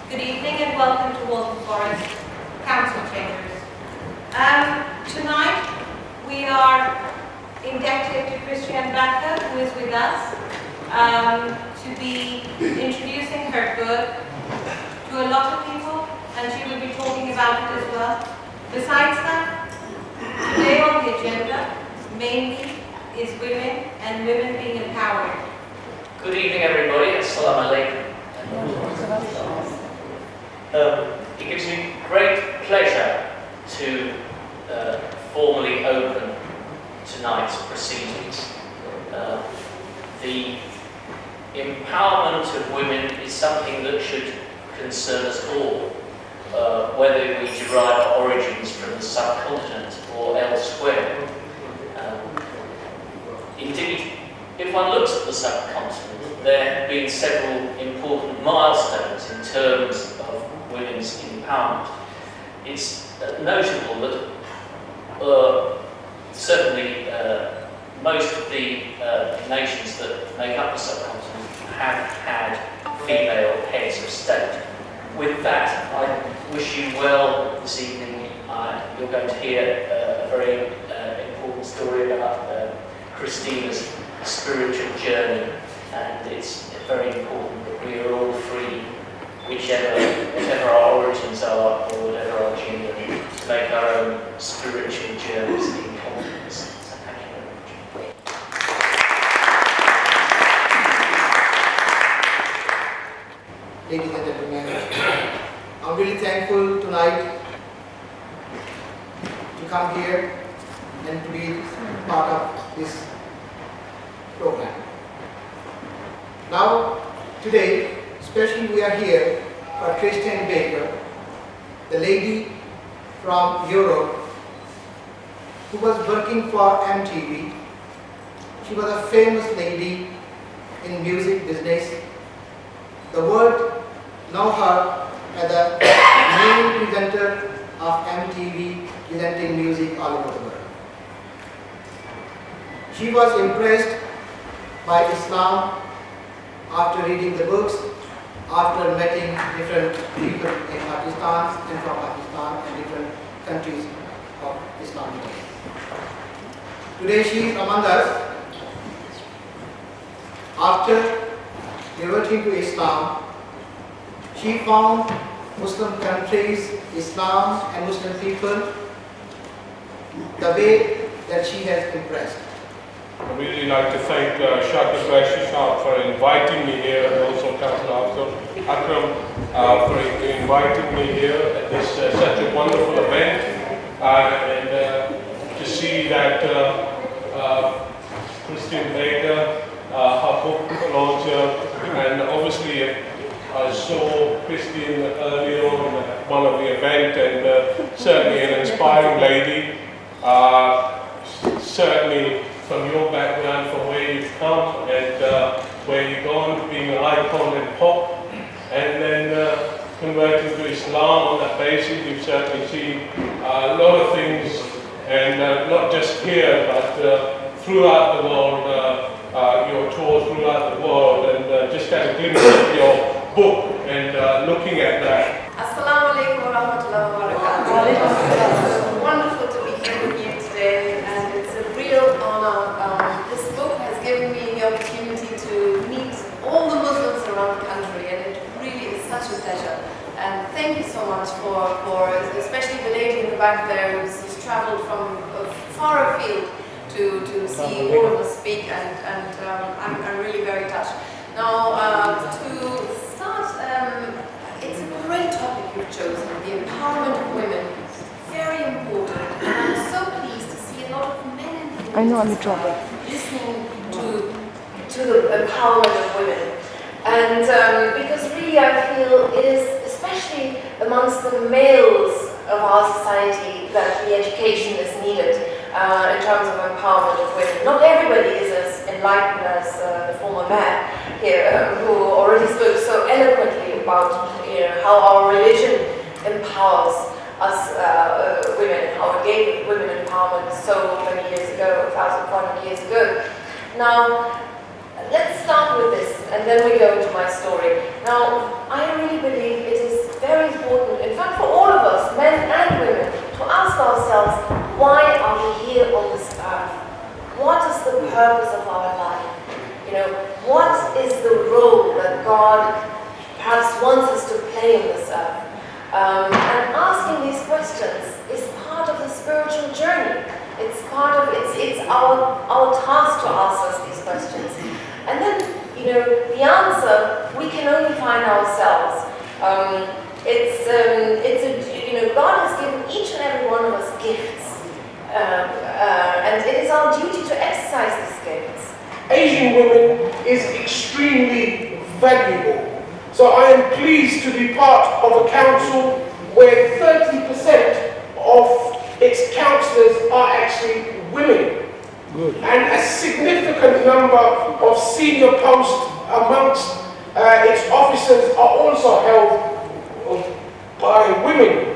Good evening and welcome to Waltham Forest Council Chambers. Tonight we are indebted to Kristiane Backer, who is with us, to be introducing her book to a lot of people, and she will be talking about it as well. Besides that, today on the agenda mainly is women and women being empowered. Good evening everybody, Assalamu alaikum. It gives me great pleasure to formally open tonight's proceedings. The empowerment of women is something that should concern us all, whether we derive our origins from the subcontinent or elsewhere. Indeed, if one looks at the subcontinent, there have been several important milestones in terms of women's empowerment. It's notable that certainly most of the nations that make up the subcontinent have had female heads of state. With that, I wish you well this evening. You're going to hear a very important story about Kristiane's spiritual journey, and it's very important that we are all free, whatever our origins are or whatever our gender, to make our own spiritual journeys in confidence. So thank you very much. Ladies and gentlemen, I'm really thankful tonight to come here and to be part of this program. Now, today, especially we are here for Kristiane Backer, the lady from Europe who was working for MTV. She was a famous lady in music business. The world know her as the main presenter of MTV, presenting music all over the world. She was impressed by Islam after reading the books, after meeting different people in Pakistan and from Pakistan and different countries of Islam. Today she is among us. After reverting to Islam, she found Muslim countries, Islam and Muslim people the way that she has impressed. I'd really like to thank Shaka Shah for inviting me here, and also Councillor Akram for inviting me here at this such a wonderful event, and to see that Kristiane Backer, her book launcher, and obviously I saw Kristiane earlier on at one of the events, and certainly an inspiring lady, certainly from your background, from where you've come and where you've gone, being an icon in pop, and then converting to Islam on that basis. We've certainly seen a lot of things, and not just here, but throughout the world, your tour throughout the world, and just had a glimpse of your book and looking at that. Assalamu alaikum wa rahmatullahi wa barakatuh. It's wonderful to be here with you today, and it's a real honor. This book has given me the opportunity to meet all the Muslims around the country, and it really is such a pleasure. And thank you so much for especially the lady in the back there who's travelled from far afield to see all of us speak, and I'm really very touched. Now, to start, it's a great topic you've chosen, the empowerment of women. Very important, and I'm so pleased to see a lot of men and women listening to the empowerment of women. And because really I feel it is, especially amongst the males of our society, that the education is needed in terms of empowerment of women. Not everybody is as enlightened as the former man here, who already spoke so eloquently about how our religion empowers us women, how it gave women empowerment so many years ago, 1,400 years ago. Now, let's start with this, and then we go into my story. Now, I really believe it is ask ourselves, why are we here on this earth? What is the purpose of our life? You know, what is the role that God perhaps wants us to play on this earth? And asking these questions is part of the spiritual journey. It's part of it's our task to ask us these questions. And then, you know, the answer we can only find ourselves. You know, God has given each and every one of us gifts, and it is our duty to exercise these gifts. Asian women is extremely valuable. So I am pleased to be part of a council where 30% of its councillors are actually women. Good. And a significant number of senior posts amongst its officers are also held by women,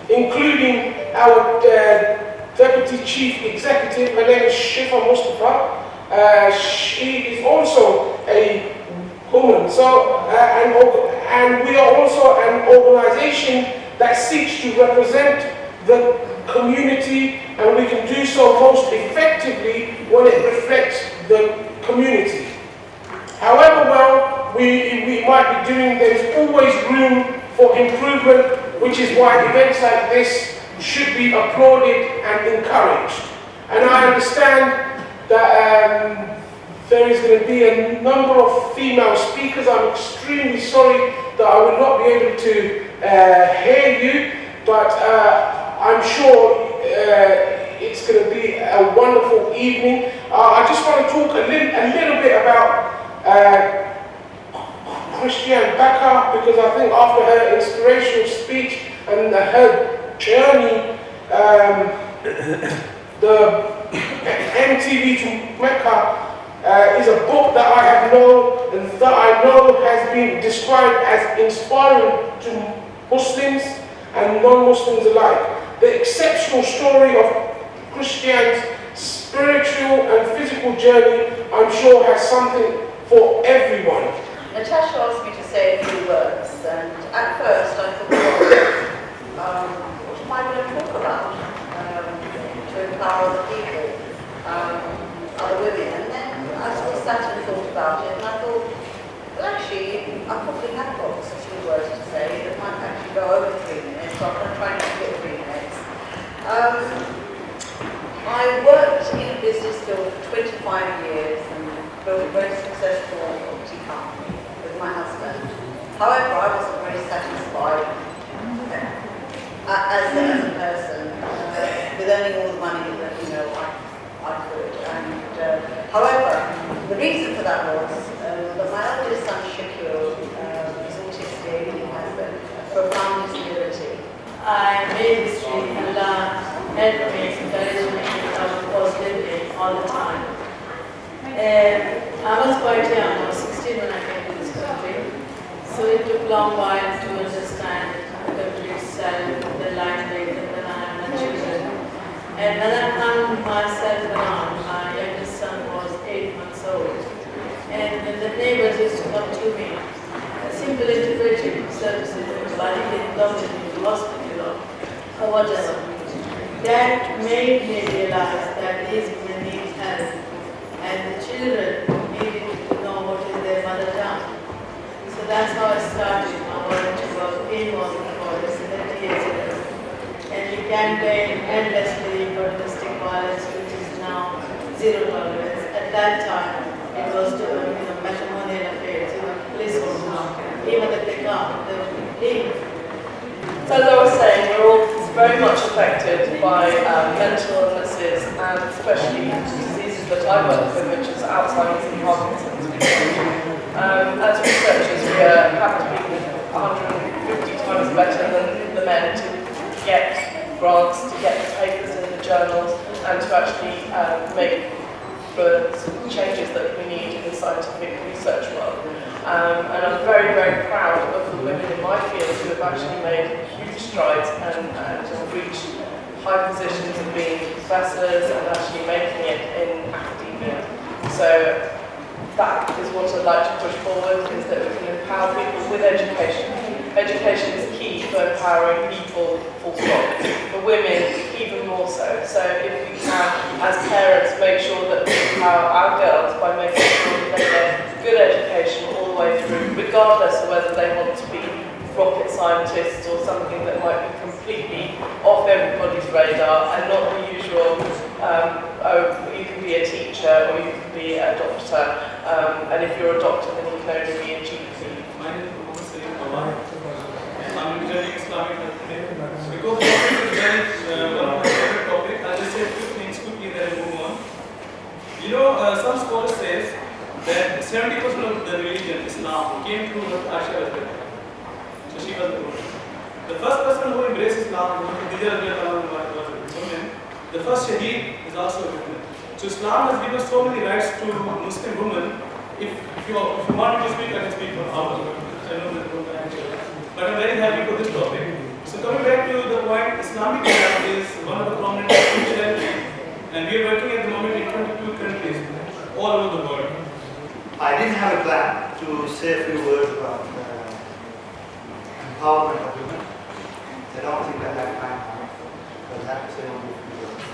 including our Deputy Chief Executive. Her name is Shifa Mustafa. She is also a woman. So, and we are also an organisation that seeks to represent the community, and we can do so most effectively when it reflects the community. However well we might be doing, there is always room for improvement, which is why events like this should be applauded and encouraged. And I understand that there is going to be a number of female speakers. I'm extremely sorry that I will not be able to hear you, but I'm sure it's going to be a wonderful evening. I just want to talk a little bit about Kristiane Backer, because I think after her inspirational speech and her journey, the MTV to Mecca is a book that I have known and that I know has been described as inspiring to Muslims and non-Muslims alike. The exceptional story of Kristiane's spiritual and physical journey, I'm sure, has something for everyone. Natasha asked me to say a few words, and at first I thought, what am I going to talk about to empower the people, other women? And then I sort of sat and thought about it, and I thought, well, actually, I probably have got a few words to say that might actually go over 3 minutes, so I'm going to try and keep it 3 minutes. I worked in a business field for 25 years and built a very successful property company with my husband. However, I wasn't very satisfied as a person with earning all the money that I could. And however, the reason for that was that my eldest son Shakur is autistic and he has a profound disability. I made history and learned, helped me, encouraged me to have positively all the time. I was quite young, I was 16 when I came to this country, so it took a long while to understand the complete self, the language, and then I had my children. And when I found myself around, my youngest son was 8 months old, and the neighbors used to come to me, simple integrated services, but he didn't come to the hospital or whatever. That made me realize that these women need help, and the children needed to know what is their mother tongue. So that's how I started my volunteer work in Moscow 30 years ago. And we campaigned endlessly for domestic violence, which is now zero tolerance. At that time, it was matrimonial affairs, police would come. Even if they come, they would leave. So as I was saying, we're all very much affected by mental illnesses, and especially diseases that I work with, which is Alzheimer's and Parkinson's. As researchers, we have to be 150 times better than the men to get grants, to get the papers in the journals, and to actually make the changes that we need in the scientific research world. And I'm very, very proud of the women in my field who have actually made huge strides and have reached high positions of being professors and actually making it in academia. So that is what I'd like to push forward, is that we can empower people with education education is key for empowering people, full stop. For women, even more so. So if we can, as parents, make sure that we empower our girls by making sure that they get good education all the way through, regardless of whether they want to be rocket scientists or something that might be completely off everybody's radar and not the usual, oh, you can be a teacher or you can be a doctor, and if you're a doctor then you can only be a GP. My name is Mohammed Salim Awar. I'm studying Islamic health. Because the topic is very one of my favorite topic, I'll just say a few things quickly then I'll move on. You know, some scholars say that 70% of the religion, Islam, came through Aisha. So she was the one. The first person who embraced Islam was women. The first Shaheed is also a woman. So Islam has given so many rights to Muslim women. If you want me to speak, I can speak for hours. I know that don't answer. But I'm very happy for this topic. So coming back to the point, Islamic Islam is one of the prominent spiritualities, and we are working at the moment in 22 countries all over the world. I didn't have a plan to say a few words about empowerment of women. I don't think I have time now, but I have to say only a few words.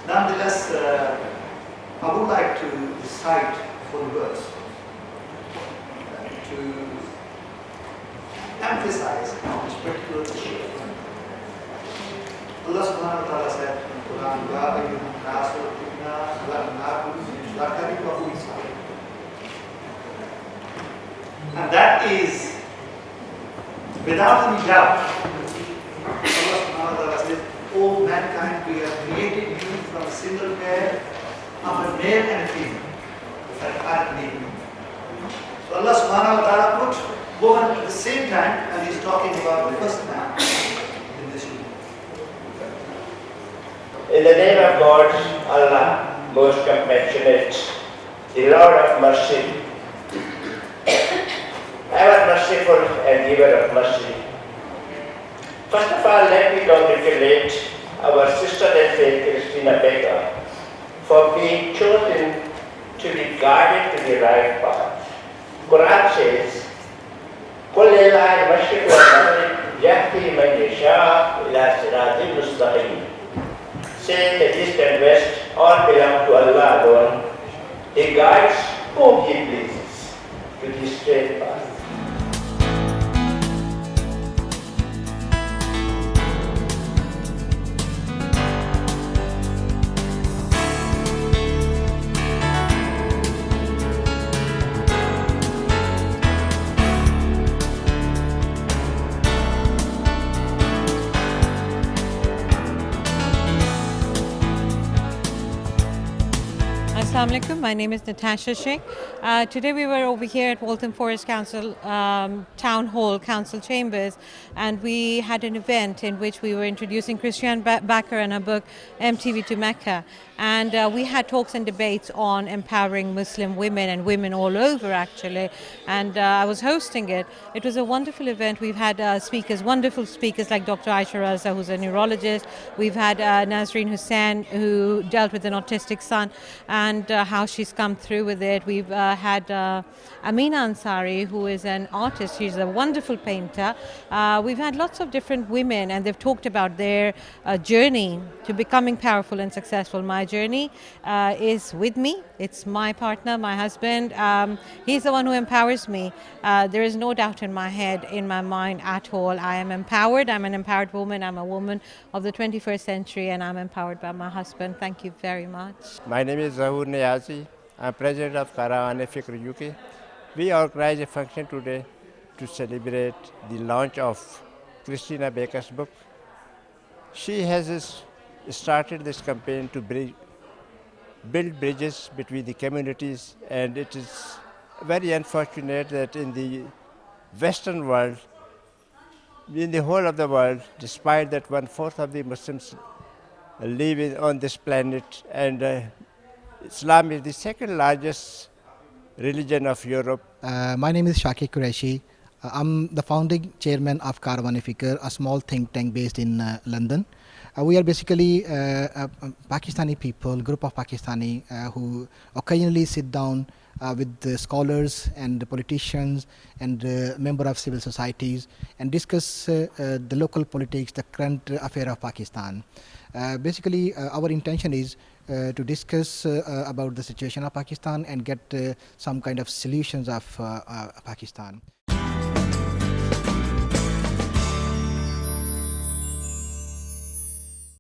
Nonetheless, I would like to recite full verse to emphasize on this particular issue. Allah subhanahu wa ta'ala said in the Quran, "Ya ayyuhan nasu inna khalaqnakum min dhakarin wa untha." And that is, without any doubt, Allah subhanahu wa ta'ala says, "O mankind, we have created you from a single pair of a male and a female." That I believe. So Allah subhanahu wa ta'ala put woman at the same time, and He's talking about the first man in this room. In the name of God, Allah, most compassionate, the Lord of mercy, ever merciful and giver of mercy. First of all, let me congratulate our sister in faith, Kristiane Backer, for being chosen to be guided to the right path. Quran says, قُلْ لِلَّهِ الْمَشْرِقُ وَالْمَغْرِبُ يَهْدِي مَنْ يَشَاءُ إِلَى صِرَاطٍ مُسْتَقِيمٍ. Say the east and west all belong to Allah alone. He guides whom He pleases to the straight path. Assalamu alaikum. My name is Natasha Sheikh. Today we were over here at Waltham Forest Council Town Hall Council Chambers, and we had an event in which we were introducing Kristiane Backer and her book MTV to Mecca. And we had talks and debates on empowering Muslim women and women all over, actually. And I was hosting it. It was a wonderful event. We've had speakers, wonderful speakers like Dr. Aisha Raza, who's a neurologist. We've had Nazreen Hussain, who dealt with an autistic son, and how she's come through with it. We've had Amina Ansari, who is an artist. She's a wonderful painter. We've had lots of different women, and they've talked about their journey to becoming powerful and successful. My journey is with me. It's my partner, my husband. He's the one who empowers me. There is no doubt in my head, in my mind at all. I am empowered. I'm an empowered woman. I'm a woman of the 21st century, and I'm empowered by my husband. Thank you very much. My name is Zahur Niazi. I'm president of Karawane Fikr UK. We organized a function today to celebrate the launch of Kristiane Backer's book. She has started this campaign to build bridges between the communities, and it is very unfortunate that in the Western world, in the whole of the world, despite that 1/4 of the Muslims live on this planet, and Islam is the second largest religion of Europe. My name is Shakir Qureshi. I'm the founding chairman of Karawane Fikr, a small think tank based in London. We are basically Pakistani people, group of Pakistani who occasionally sit down with the scholars and the politicians and member of civil societies and discuss the local politics, the current affair of Pakistan. Basically, our intention is to discuss about the situation of Pakistan and get some kind of solutions of Pakistan.